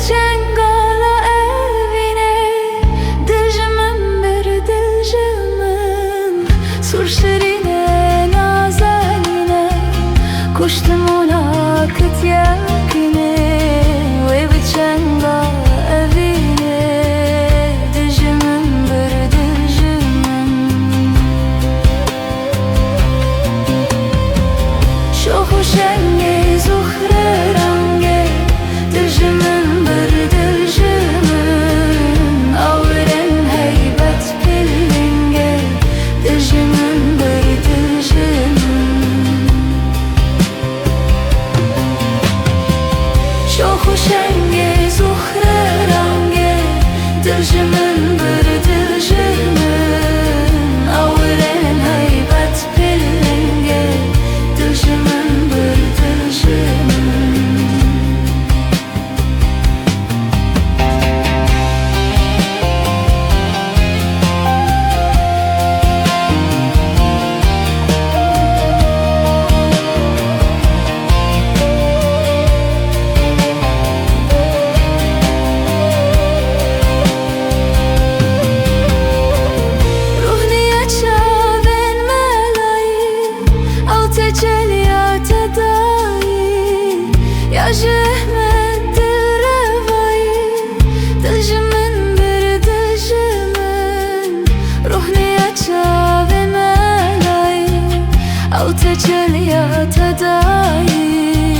çengala evine, diljimin bir diljimin, surşirine nazeline, kuştum ona kıt yakine, ve bir çengala evine, diljimin bir diljimin. Şohu şenge zuhre range, diljimin bir diljimin, avren heybet pillinge, diljimin bir diljimin. Şohu şenge zuhre range, diljimin bir diljimin, avren heybet pillinge, diljimin bir diljimin. Yaşıhmet revayı, diljimin bir diljimin, ruhni aça ve melayı, av teceliyat edayı.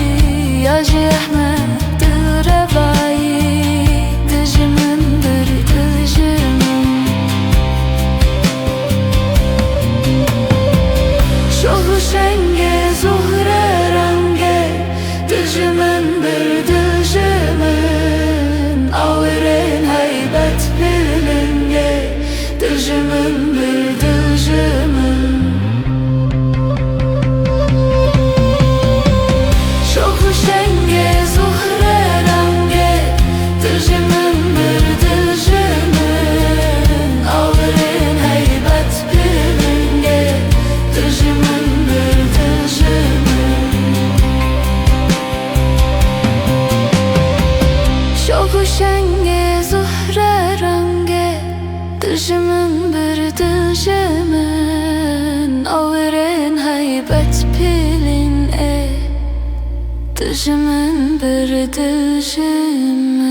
Yaşıhmet revayı, diljimin bir diljimin. Şohu şenge zuhre range, diljimin bir diljimin, avren heybet pillinge, diljimin bir diljimin. Şohu şenge zuhre range, diljimin bir diljimin, avren heybet pillinge, diljimin bir diljimin. Şohu şenge zuhre range, diljimin bir diljimin, avren heybet pillinge, diljimin bir diljimin.